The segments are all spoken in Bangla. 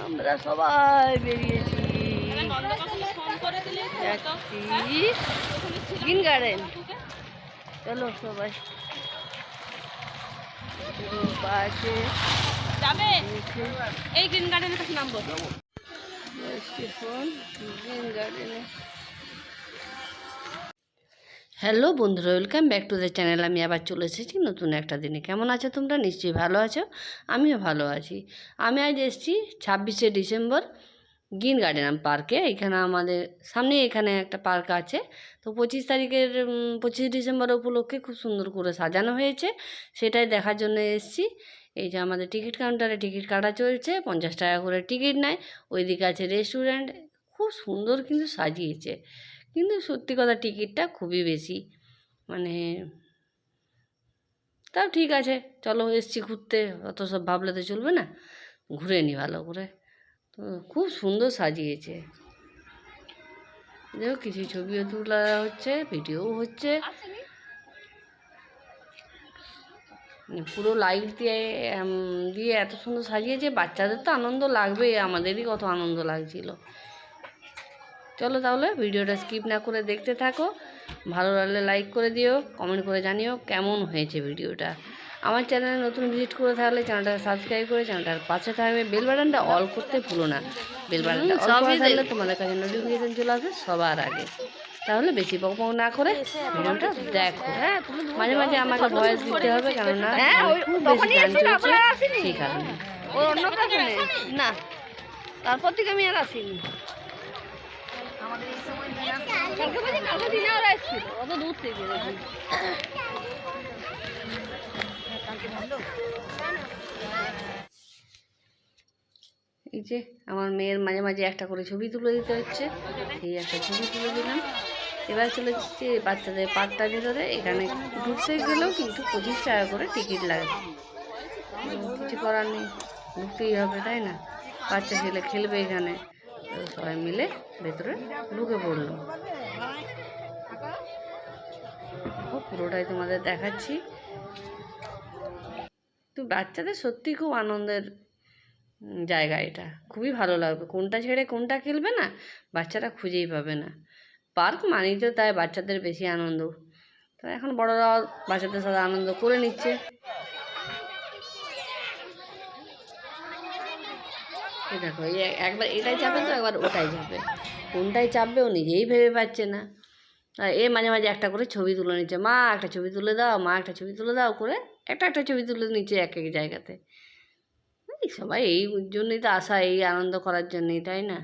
আমরা সবাই বেরিয়েছি গ্রিন গার্ডেন। চলো সবাই আছে যাবে এই গ্রিন গার্ডেনের কাছে নামবো। গ্রিন গার্ডেনে। হ্যালো বন্ধুরা, welcome back to the channel. আমি আবার চলে এসেছি নতুন একটা দিনে। কেমন আছো তোমরা? নিশ্চয়ই ভালো আছো, আমিও ভালো আছি। আমি আজ এসেছি 26শে ডিসেম্বর গ্রিন গার্ডেন পার্কে। এখানে আমাদের সামনে এখানে একটা পার্ক আছে। তো 25 ডিসেম্বর উপলক্ষে খুব সুন্দর করে সাজানো হয়েছে, সেটাই দেখার জন্য এসেছি। এই যে আমাদের টিকিট কাউন্টারে টিকিট কাটা চলছে, 50 টাকা করে টিকিট নেয়। ওইদিকে আছে রেস্টুরেন্ট, খুব সুন্দর কিন্তু সাজিয়েছে। কিন্তু সত্যি কথা টিকিটটা খুবই বেশি, মানে তাও ঠিক আছে, চলো এসছি ঘুরতে, অত সব ভাবলে তো চলবে না, ঘুরে নি ভালো করে। তো খুব সুন্দর সাজিয়েছে, দেখো কিছু ছবিও তোলা হচ্ছে, ভিডিও হচ্ছে, পুরো লাইট দিয়ে দিয়ে এত সুন্দর সাজিয়েছে। বাচ্চাদের তো আনন্দ লাগবেই, আমাদেরই কত আনন্দ লাগছিল। চলো তাহলে ভিডিওটা স্কিপ না করে দেখতে থাকো। ভালো লাগলে লাইক করে দিও, কমেন্ট করে জানিও কেমন হয়েছে ভিডিওটা। আমার চ্যানেলে নতুন ভিজিট করে থাকলে চ্যানেলটা সাবস্ক্রাইব করে চ্যানেলটার পাশে থাকবে, বেল বাটনটা অল করতে ভুলো না। বেল বাটনটা অল করে থাকলে তোমাদের কাছে নোটিফিকেশন চলে আসবে সবার আগে। তাহলে বেশি বক না করে ভিডিওটা দেখো। মাঝে মাঝে আমাকে ভয়েস দিতে হবে, কেননা খুব বেশি গান চলছে সেই কারণে। অন্য কারণে না, তারপর থেকে আমি আর আসিনি। এই যে আমার মেয়ের মাঝে মাঝে একটা করে ছবি তুলে দিতে হচ্ছে, সেই একটা ছবি তুলে দিলাম। এবার চলে যাচ্ছি বাচ্চাদের পার্কটার ভিতরে। এখানে ঢুকতে গেলেও কিন্তু 25 টাকা করে টিকিট লাগে, কিছু করার নেই, ঢুকতেই হবে, তাই না? বাচ্চা ছেলে খেলবে এখানে, সবাই মিলে ভেতরে ঢুকে পড়লো। পুরোটাই তোমাদের দেখাচ্ছি। তো বাচ্চাদের সত্যি খুব আনন্দের জায়গা, এটা খুবই ভালো লাগবে। কোনটা ছেড়ে কোনটা খেলবে না, বাচ্চারা খুঁজেই পাবে না। পার্ক মানেই তো তাই বাচ্চাদের বেশি আনন্দ। তো এখন বড়রাও বাচ্চাদের সাথে আনন্দ করে নিচ্ছে। এই দেখো, এই একবার এটাই চাপে তো একবার ওটাই চাপে, কোনটাই চাপবে ও নিজেই ভেবে পাচ্ছে না। আর এ মাঝে মাঝে একটা করে ছবি তুলে নিচ্ছে, মা একটা ছবি তুলে দাও, মা একটা ছবি তুলে দাও করে একটা একটা ছবি তুলে নিচ্ছে এক এক জায়গাতে। এই সবাই এই জন্যই তো আসা, এই আনন্দ করার জন্যই, তাই না?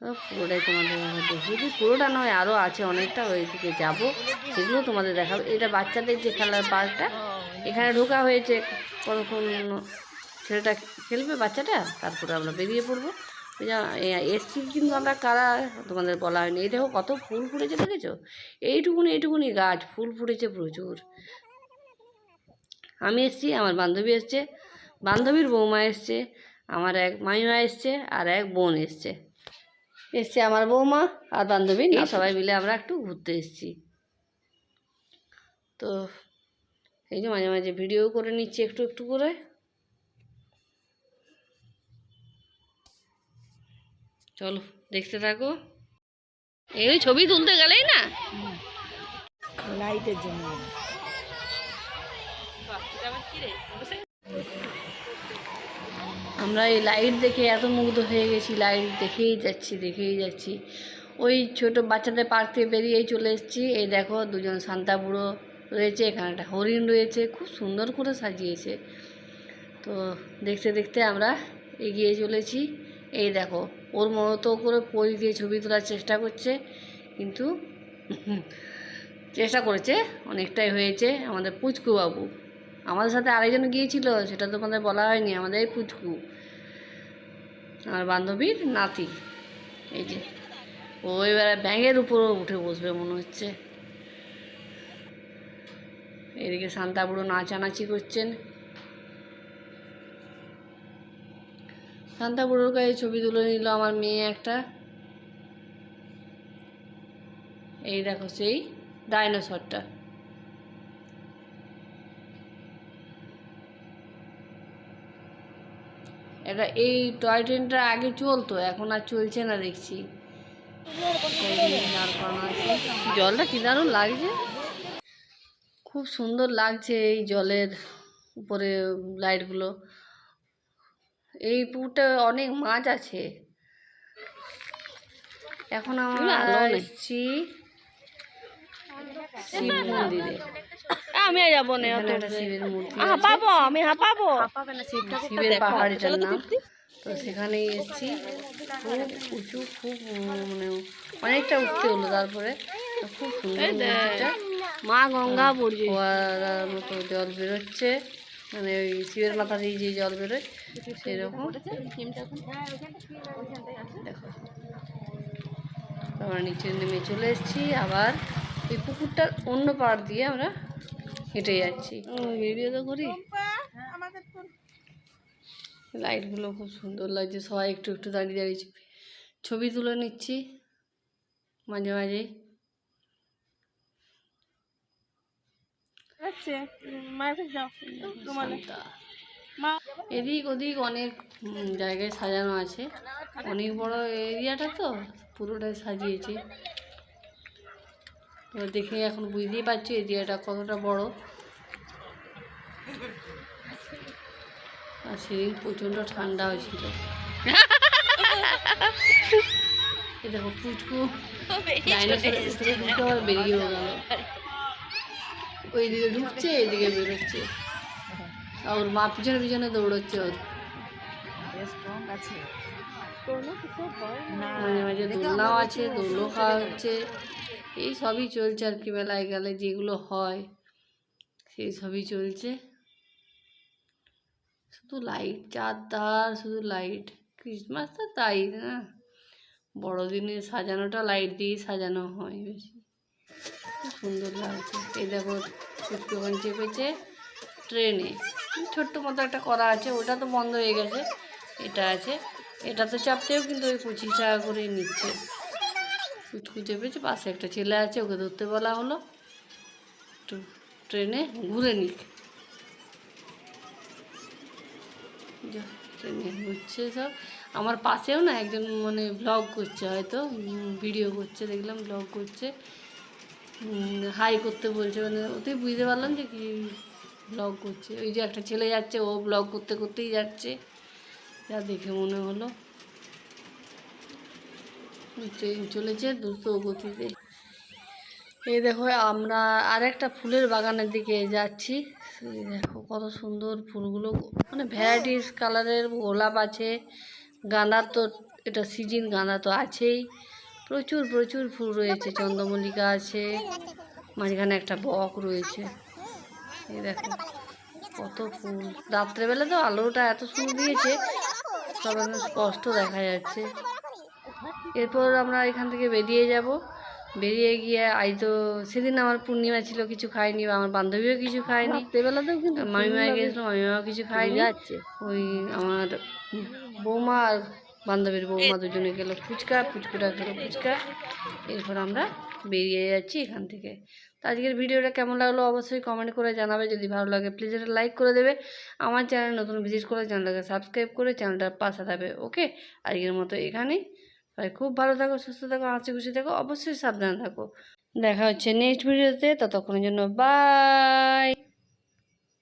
তো পুরোটাই তোমাদের দেখিয়ে দিই, পুরোটা নয় আরও আছে অনেকটা, ওইদিকে যাবো, সেগুলো তোমাদের দেখাবো। এটা বাচ্চাদের যে খেলার পার্কটা, এখানে ঢোকা হয়েছে, কতক্ষণ ছেলেটা খেলবে বাচ্চাটা, তারপরে আমরা বেরিয়ে পড়বো। এসছি কিন্তু আমরা কারা তোমাদের বলা হয়নি। এই দেখো কত ফুল ফুটেছে, দেখেছো? এইটুকুনি গাছ, ফুল ফুটেছে প্রচুর। আমি এসছি, আমার বান্ধবী এসছে, বান্ধবীর বৌমা এসছে, আমার এক মামিমা এসছে, আর এক বোন এসছে আমার বৌমা আর বান্ধবী নিয়ে সবাই মিলে আমরা একটু ঘুরতে এসেছি। তো এই যে মাঝে মাঝে ভিডিও করে নিচ্ছি একটু একটু করে। চলো দেখতে থাকো। এই ছবি তুলতে গেলেই না লাইটের জন্য আমরা এই লাইট দেখে এত মুগ্ধ হয়ে গেছি, লাইট দেখেই যাচ্ছি। ওই ছোট বাচ্চাদের পার্ক থেকে বেরিয়েই চলে এসেছি। এই দেখো দুজন সান্তা বুড়ো রয়েছে, এখানে একটা হরিণ রয়েছে, খুব সুন্দর করে সাজিয়েছে। তো দেখতে দেখতে আমরা এগিয়ে চলেছি। এই দেখো ওর মতো করে পোজ দিয়ে ছবি তোলার চেষ্টা করছে, কিন্তু চেষ্টা করেছে, অনেকটাই হয়েছে। আমাদের পুচকু বাবু, আমাদের সাথে আরেকজন গিয়েছিল, সেটা তোমাদের বলা হয়নি, আমাদের পুচকু আমার বান্ধবীর নাতি। এই যে ও এবার ব্যাঙের উপরও উঠে বসবে মনে হচ্ছে। এদিকে শান্তা বুড়ো নাচানাচি করছেন, শান্তা বুড়োর গায়ে ছবি তুলে নিল আমার মেয়ে একটা। এই দেখো সেই ডাইনোসরটা। এটা এই টয় ট্রেনটা আগে চলতো, এখন আর চলছে না দেখছি। দাঁড় করানো আছে। জলটা কি দারুণ লাগছে, খুব সুন্দর লাগছে এই জলের উপরে লাইটগুলো। এই পুকুরটা অনেক মাছ আছে। এখন আমরা এসেছি শিব মন্দিরে। আমি যাবো না, এখানে একটা শিবের মূর্তি আছে। হাঁপাবো আমি, হাঁপাবো। শিবের পাহাড়িটার নাম। তো সেখানেই এসেছি। খুব উঁচু, খুব মানে অনেকটা উঠতে হলো। তারপরে খুব সুন্দর মূর্তিটা, মা গঙ্গা পড়ছে। ফোয়ারার মতো জল বেরোচ্ছে, মানে ওই শিবের মাথা দিয়ে যে জল বেরোয় সেরকম। দেখো, আমরা নিচে নেমে চলে এসেছি। আবার এই পুকুরটার অন্য পাড় দিয়ে আমরা হেঁটে যাচ্ছি। ভিডিও তো করি। লাইটগুলো খুব সুন্দর লাগছে, সবাই একটু একটু দাঁড়িয়ে দাঁড়িয়ে ছবি তুলে নিচ্ছি মাঝে মাঝে। এদিক ওদিক অনেক জায়গায় সাজানো আছে, অনেক বড় এরিয়াটা তো পুরোটাই সাজিয়েছে। তো দেখে এখন বুঝতেই পারছি এরিয়াটা কতটা বড়। আর সেদিন প্রচণ্ড ঠান্ডা হয়েছিল। এ দেখো পুচকু ডাইনোসরের ভিতরে ঢুকে আবার বেরিয়েও গেল। ওইদিকে ঢুকছে, এদিকে বেরোচ্ছে। আর ওর মা পিছনে পিছনে দৌড়চ্ছে। ওর মাঝে মাঝে দোলনাও আছে, দোলও খাওয়া হচ্ছে। এই সবই চলছে আর কি, মেলায় গেলে যেগুলো হয় সেই সবই চলছে। শুধু লাইট, চারধার শুধু লাইট। ক্রিসমাস তো তাই না, বড়দিনে সাজানোটা লাইট দিয়েই সাজানো হয় বেশি। খুব সুন্দর লাগছে। এই দেখো পুচকুখন চেপেছে ট্রেনে, ছোট্ট মতো একটা করা আছে, ওটা তো বন্ধ হয়ে গেছে। এটা আছে, এটা তো চাপতেও কিন্তু ওই 25 টাকা করে নিচ্ছে। পুচকু চেপেছে, পাশে একটা ছেলে আছে, ওকে ধরতে বলা হলো, একটু ট্রেনে ঘুরে নিক। ট্রেনে ঘুরছে সব। আমার পাশেও না একজন মানে ভ্লগ করছে, হয়তো ভিডিও করছে, দেখলাম ভ্লগ করছে, হাই করতে বলছে। মানে ওতেই বুঝতে পারলাম যে কি ব্লগ করছে। ওই যে একটা ছেলে যাচ্ছে, ও ব্লগ করতে করতেই যাচ্ছে, যা দেখে মনে হলো। ট্রেন চলেছে দ্রুত গতিতে। এই দেখো আমরা আরেকটা ফুলের বাগানের দিকে যাচ্ছি। এই দেখো কত সুন্দর ফুলগুলো, মানে ভ্যারাইটিস কালারের গোলাপ আছে, গাঁদা তো এটা সিজন, গাঁদা তো আছেই, প্রচুর প্রচুর ফুল রয়েছে, চন্দ্রমল্লিকা আছে, মাঝখানে একটা বক রয়েছে। এই দেখো কত ফুল। রাত্রেবেলা তো আলোটা এত সুন্দর দিয়েছে, সব একদম স্পষ্ট দেখা যাচ্ছে। এরপর আমরা এখান থেকে বেরিয়ে যাব। বেরিয়ে গিয়ে তো সেদিন আমার পূর্ণিমা ছিল, কিছু খাইনি, বা আমার বান্ধবীও কিছু খায়নি। রাত্রেবেলাতেও কিন্তু মামিমায় গেছিলো, মামিমাও কিছু খায়নি। ওই আমার বৌমা আর বান্ধবীর বৌমা দুজনে গেলো ফুচকা, পুচকুটা গেলো ফুচকা। এরপর আমরা বেরিয়ে যাচ্ছি এখান থেকে। তো আজকের ভিডিওটা কেমন লাগলো অবশ্যই কমেন্ট করে জানাবে। যদি ভালো লাগে প্লিজ একটা লাইক করে দেবে। আমার চ্যানেল নতুন ভিজিট করে চ্যানেলটাকে সাবস্ক্রাইব করে চ্যানেলটার পাশে থাকবে। ওকে, আজকের মতো এখানেই। সবাই খুব ভালো থাকো, সুস্থ থাকো, হাসি খুশি থাকো, অবশ্যই সাবধানে থাকো। দেখা হচ্ছে নেক্সট ভিডিওতে, ততক্ষণের জন্য বাই।